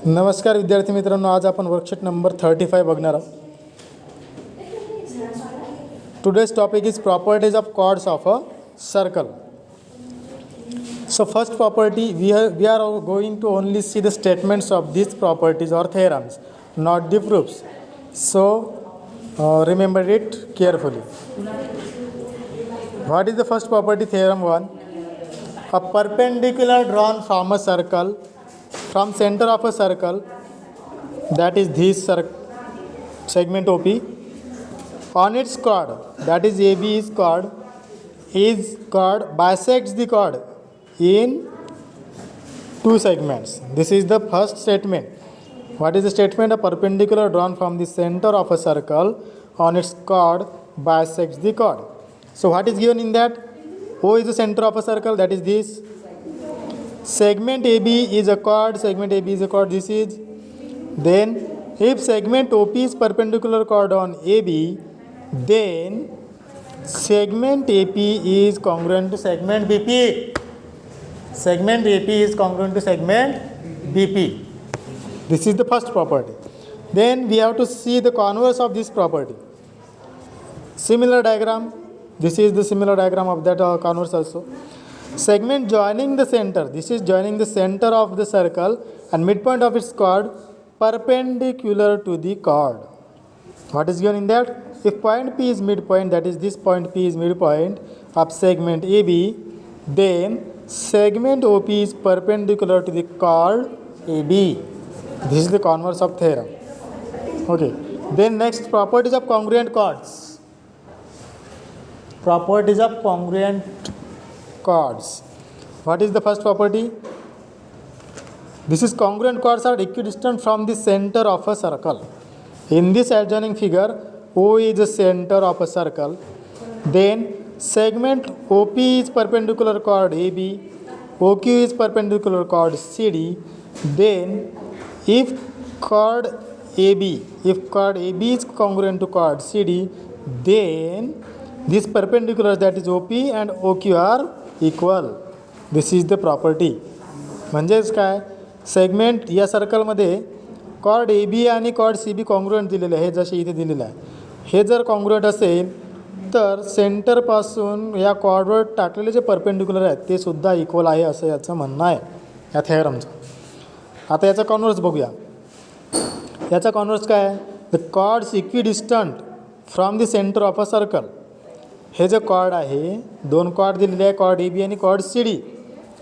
नमस्कार विद्यार्थी मित्रांनो, आज आपण वर्कशीट नंबर 35 बघणार आहोत. Today's topic is properties of chords of a circle. So first property, we are going to only see the statements of these properties or theorems, not the proofs. So remember it carefully. What is the first property? Theorem 1. A perpendicular drawn from a circle, from center of a circle, that is this segment OP, on its chord, that is AB is chord bisects the chord in two segments. This is the first statement. What is the statement? A perpendicular drawn from the center of a circle on its chord bisects the chord. So what is given in that? O is the center of a circle, that is this. Segment AB is a chord, segment AB is a chord, this is. Then if segment OP is perpendicular chord on AB, then segment AP is congruent to segment BP. Segment AP is congruent to segment BP. This is the first property. Then we have to see the converse of this property. Similar diagram. This is the similar diagram of that converse also. Segment joining the center. This is joining the center of the circle and midpoint of its chord perpendicular to the chord. What is given in that? If point P is midpoint, that is this point P is midpoint of segment AB, then segment OP is perpendicular to the chord AB. This is the converse of theorem. Okay. Then next, properties of congruent chords. Properties of congruent chords. What is the first property? This is congruent chords are equidistant from the center of a circle. In this adjoining figure, O is the center of a circle. Then segment OP is perpendicular chord AB, OQ is perpendicular chord CD. Then if chord AB is congruent to chord CD, then these perpendiculars, that is OP and OQ, are equal. This is the property. म्हणजेच काय, segment या सर्कलमध्ये chord A B आणि cord C B congruent दिलेलं आहे, जसे इथे दिलेलं आहे. हे जर कॉन्ग्रुएंट असेल तर सेंटरपासून या कॉर्डवर टाकलेले जे परपेंडिक्युलर आहेत ते सुद्धा इक्वल आहे, असं याचं म्हणणं आहे या थेअरमचं. आता याचा कॉन्व्हर्स बघूया. याचा कॉन्व्हर्स काय आहे? The chords equidistant from the centre of a circle. हे जे कॉर्ड आहे, दोन कॉर्ड दिलेले आहे, कॉर्ड ए बी आणि कॉर्ड सी डी.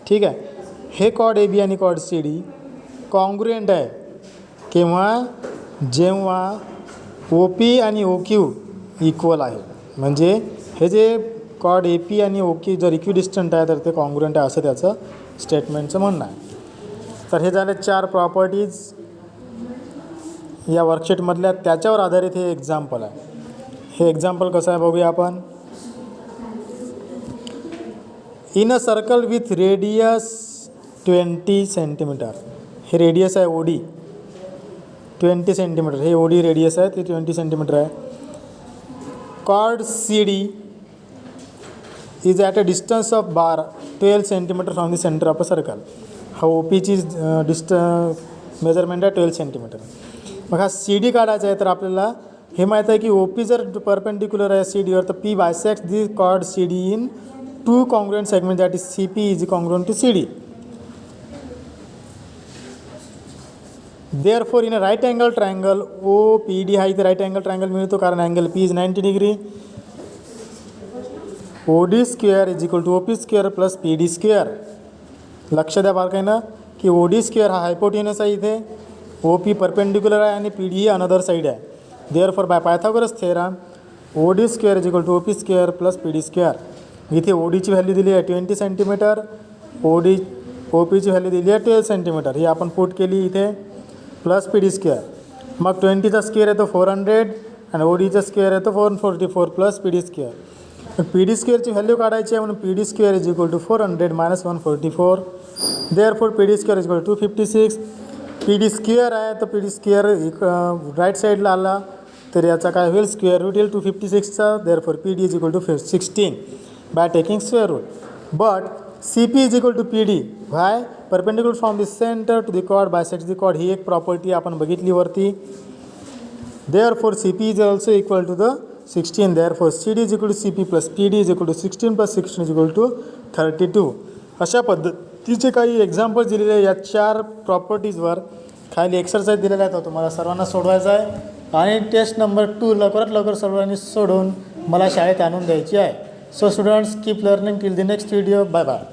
ठीक आहे. हे कॉर्ड ए बी आणि कॉर्ड सी डी कॉन्ग्रुएंट आहे जेव्हा ओ पी आणि ओ क्यू इक्वल आहे. म्हणजे हे जे कॉर्ड ए पी आणि ओ क्यू जर इक्विडिस्टंट आहे तर ते कॉन्ग्रुएंट आहे, असं त्याचं स्टेटमेंटचं म्हणणं आहे. तर हे झाले 4 प्रॉपर्टीज या वर्कशीटमधल्या. त्याच्यावर आधारित हे एक्झाम्पल आहे. हे एक्झाम्पल कसं आहे बघूया आपण. In a circle with radius 20 centimetre. हे रेडियस आहे ओडी 20 सेंटीमीटर. हे ओडी रेडियस आहे, ते 20 सेंटीमीटर आहे. Chord C D is at a distance of 12 centimetre from the centre of a circle. हा ओ पीची मेजरमेंट आहे 12 सेंटीमीटर. मग हा सी डी काढायचा आहे तर आपल्याला हे माहीत आहे की ओ पी जर परपेंडिक्युलर आहे सी डीवर तर P bisects the chord C D in 2 congruent segments, that is CP is congruent to CD. Therefore, in a right angle triangle OPD हा इथे right angle triangle मिळतो कारण angle P is 90 degree. OD square is equal to OP square plus PD square. लक्ष द्या बारकाईनं की OD square हा hypotenuse आहे इथे, OP परपेंडिक्युलर आहे आणि PD ही अनदर साईड आहे. Therefore, by Pythagoras theorem OD square is equal to OP square plus PD square. इथे ओडीची व्हॅल्यू दिली आहे 20 सेंटीमीटर, ओपीची व्हॅल्यू दिली आहे 12 सेंटीमीटर. ही आपण पुट केली इथे, प्लस पी डी स्क्वेअर. मग 20चा स्क्वेअर येतो 400 आणि ओडीचा स्क्वेअर येतो 444 प्लस पी डी स्क्वेअर. मग पी डी स्क्वेअरची व्हॅल्यू काढायची आहे म्हणून P D square is equal to 400 minus 144. Therefore P D square is equal to 256. P D square आहे तर पी डी स्क्वेअर राईट साईडला आला तर याचा काय होईल, स्क्वेअर रूट येईल 256चा. Therefore P D is equal to 16 by taking square root. But C P is equal to P D. Why? Perpendicular from the centre to the chord bisects the chord. ही एक property आपण बघितली वरती. Therefore CP is also equal to the 16. Therefore CD is equal to CP plus PD is equal to 16 plus 16 is equal to 32. अशा पद्धतीचे काही examples दिलेले आहे या 4 प्रॉपर्टीजवर. खाली एक्सरसाइज दिलेला आहे तो तुम्हाला सर्वांना सोडवायचा आहे आणि टेस्ट नंबर 2 लवकरात लवकर सर्वांनी सोडवून मला शाळेत आणून द्यायची आहे. So students keep learning till the next video. Bye bye.